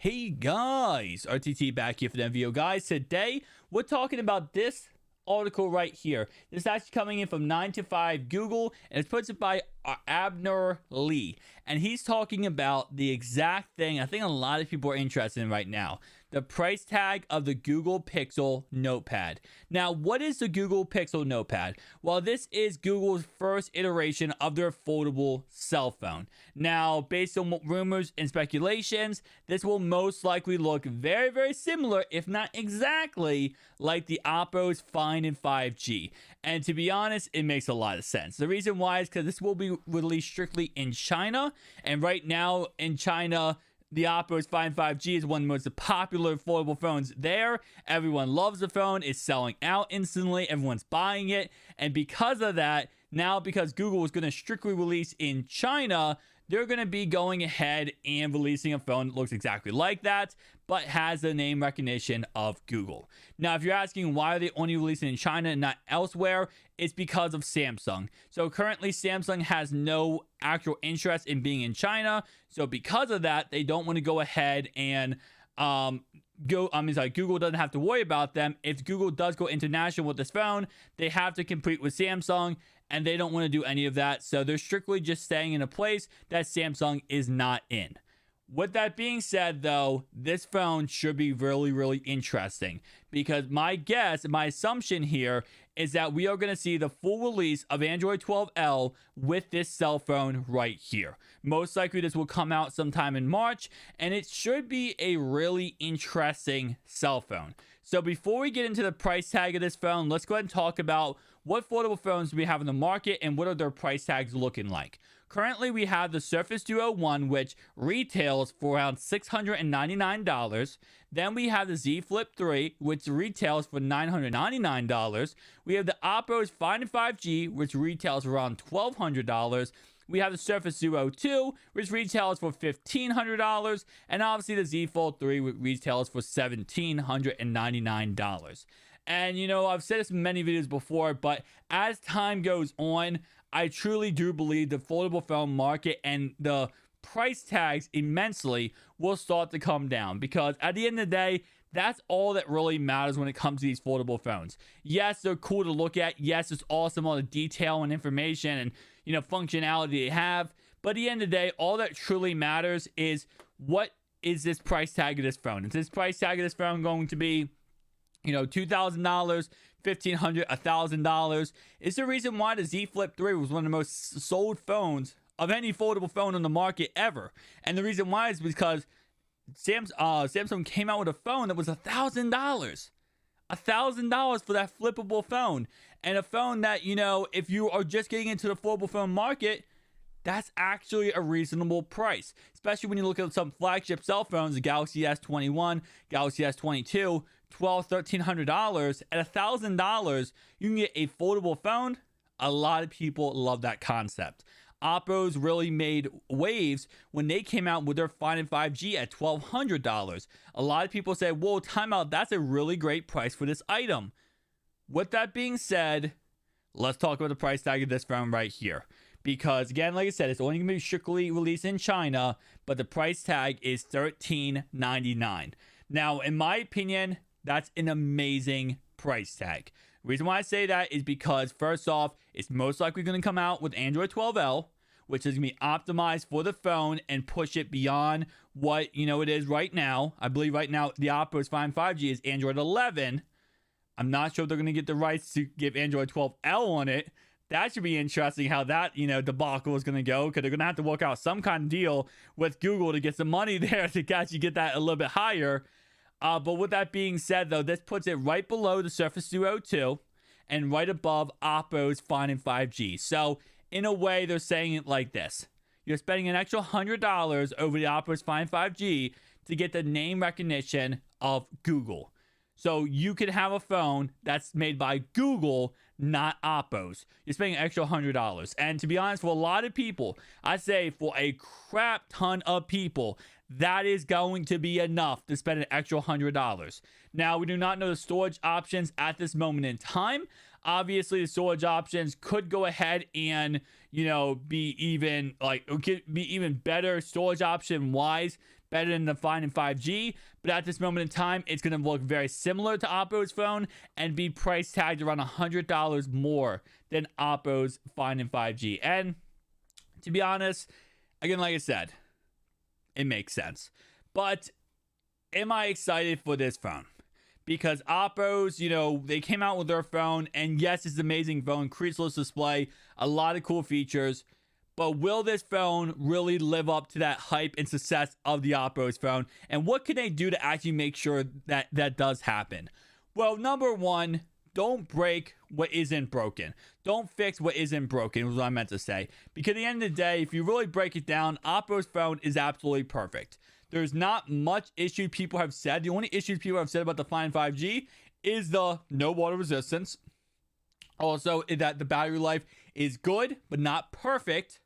Hey guys, RTT back here for the video. Guys, today we're talking about this article right here. This is actually coming in from 9 to 5 Google, and it's put by Abner Lee. And he's talking about the exact thing I think a lot of people are interested in right now. The price tag of the Google Pixel Notepad. Now, what is the Google Pixel Notepad? Well, this is Google's first iteration of their foldable cell phone. Now, based on rumors and speculations, this will most likely look very, very similar, if not exactly, like the Oppo's Find and 5G. And to be honest, it makes a lot of sense. The reason why is because this will be released strictly in China. And right now in China, the Oppo's Find 5G is one of the most popular affordable phones there. Everyone loves the phone. It's selling out instantly. Everyone's buying it. And because of that, now because Google is going to strictly release in China, they're going to be going ahead and releasing a phone that looks exactly like that, but has the name recognition of Google. Now, if you're asking why are they only releasing in China and not elsewhere, it's because of Samsung. So currently, Samsung has no actual interest in being in China. So because of that, they don't want to go ahead and Google doesn't have to worry about them. If Google does go international with this phone, they have to compete with Samsung, and they don't want to do any of that. So they're strictly just staying in a place that Samsung is not in. With that being said, though, this phone should be really, really interesting because my guess, my assumption here is that we are going to see the full release of Android 12L with this cell phone right here. Most likely this will come out sometime in March, and it should be a really interesting cell phone. So before we get into the price tag of this phone, let's go ahead and talk about what foldable phones we have in the market and what are their price tags looking like. Currently, we have the Surface Duo 1, which retails for around $699. Then we have the Z Flip 3, which retails for $999. We have the Oppo's Find 5G, which retails for around $1,200. We have the Surface Duo 2, which retails for $1,500. And obviously the Z Fold 3, which retails for $1,799. And, I've said this in many videos before, but as time goes on, I truly do believe the foldable phone market and the price tags immensely will start to come down because at the end of the day, that's all that really matters when it comes to these foldable phones. Yes, they're cool to look at. Yes, it's awesome, all the detail and information and, functionality they have. But at the end of the day, all that truly matters is what is this price tag of this phone? Is this price tag of this phone going to be $2,000, $1,500, $1,000. Is the reason why the Z Flip 3 was one of the most sold phones of any foldable phone on the market ever. And the reason why is because Samsung came out with a phone that was $1,000. $1,000 for that flippable phone. And a phone that, if you are just getting into the foldable phone market, that's actually a reasonable price, especially when you look at some flagship cell phones, the Galaxy S21, Galaxy S22, $1,200, $1,300. At $1,000, you can get a foldable phone. A lot of people love that concept. Oppo's really made waves when they came out with their Find and 5G at $1,200. A lot of people say, whoa, timeout, that's a really great price for this item. With that being said, let's talk about the price tag of this phone right here. Because again, like I said, it's only going to be strictly released in China, but the price tag is $1,399. Now, in my opinion, that's an amazing price tag. The reason why I say that is because, first off, it's most likely going to come out with Android 12L, which is going to be optimized for the phone and push it beyond what it is right now. I believe right now the Oppo's Find 5G is Android 11. I'm not sure if they're going to get the rights to give Android 12L on it. That should be interesting how that, debacle is going to go, because they're going to have to work out some kind of deal with Google to get some money there to actually get that a little bit higher. But with that being said, though, this puts it right below the Surface Duo 2 and right above Oppo's Find and 5G. So, in a way, they're saying it like this. You're spending an extra $100 over the Oppo's Find 5G to get the name recognition of Google. So you can have a phone that's made by Google, not Oppo's. You're spending an extra $100. And to be honest, for a lot of people, I say for a crap ton of people, that is going to be enough to spend an extra $100. Now, we do not know the storage options at this moment in time. Obviously, the storage options could go ahead and, be even better storage option wise better than the Find and 5G, but at this moment in time, it's going to look very similar to Oppo's phone and be price tagged around $100 more than Oppo's Find and 5G. And to be honest, again, like I said, it makes sense. But am I excited for this phone? Because Oppo's, they came out with their phone, and yes, it's an amazing phone, creaseless display, a lot of cool features. But will this phone really live up to that hype and success of the Oppo's phone? And what can they do to actually make sure that that does happen? Well, number one, don't break what isn't broken. Don't fix what isn't broken, was what I meant to say. Because at the end of the day, if you really break it down, Oppo's phone is absolutely perfect. There's not much issue people have said. The only issues people have said about the Find 5G is the no water resistance. Also, that the battery life is good, but not perfect.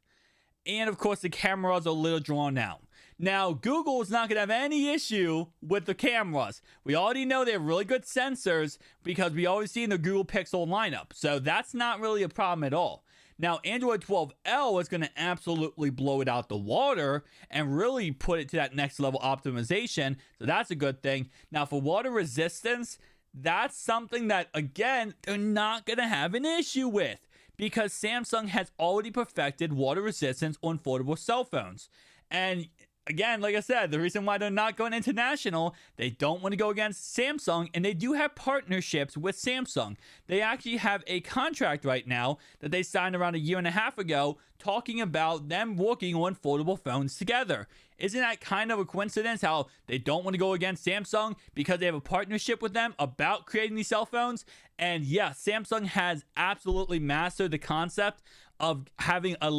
And of course, the cameras are a little drawn out. Now, Google is not going to have any issue with the cameras. We already know they have really good sensors because we always see in the Google Pixel lineup. So that's not really a problem at all. Now, Android 12L is going to absolutely blow it out the water and really put it to that next level optimization. So that's a good thing. Now, for water resistance, that's something that, again, they're not going to have an issue with, because Samsung has already perfected water resistance on foldable cell phones. And again, like I said, the reason why they're not going international, they don't want to go against Samsung, and they do have partnerships with Samsung. They actually have a contract right now that they signed around a year and a half ago talking about them working on foldable phones together. Isn't that kind of a coincidence how they don't want to go against Samsung because they have a partnership with them about creating these cell phones? And yes, Samsung has absolutely mastered the concept of having a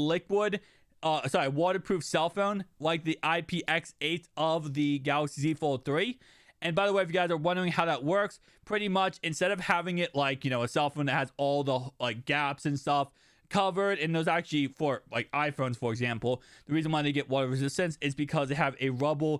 waterproof cell phone like the IPX8 of the Galaxy Z Fold 3. And by the way, if you guys are wondering how that works, pretty much instead of having it like, a cell phone that has all the gaps and stuff covered, and those actually for like iPhones, for example, the reason why they get water resistance is because they have a rubber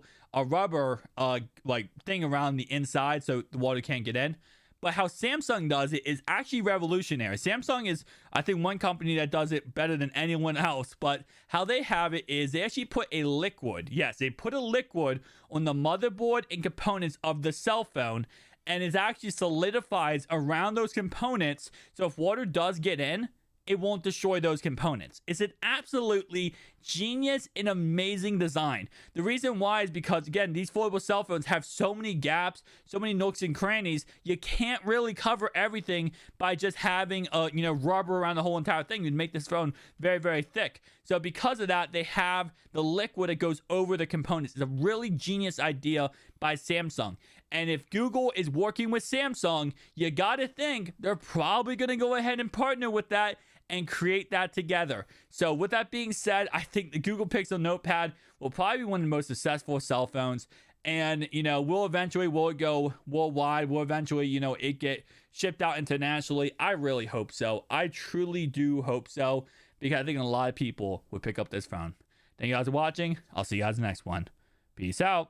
thing around the inside so the water can't get in. But how Samsung does it is actually revolutionary. Samsung is, I think, one company that does it better than anyone else. But how they have it is they actually put a liquid. Yes, they put a liquid on the motherboard and components of the cell phone. And it actually solidifies around those components. So if water does get in, it won't destroy those components. It's an absolutely genius and amazing design. The reason why is because, again, these foldable cell phones have so many gaps, so many nooks and crannies. You can't really cover everything by just having rubber around the whole entire thing. You'd make this phone very, very thick. So because of that, they have the liquid that goes over the components. It's a really genius idea by Samsung. And if Google is working with Samsung, you got to think they're probably going to go ahead and partner with that and create that together. So with that being said, I think the Google Pixel Notepad will probably be one of the most successful cell phones. And, will it go worldwide? Will eventually, it get shipped out internationally? I really hope so. I truly do hope so, because I think a lot of people would pick up this phone. Thank you guys for watching. I'll see you guys in the next one. Peace out.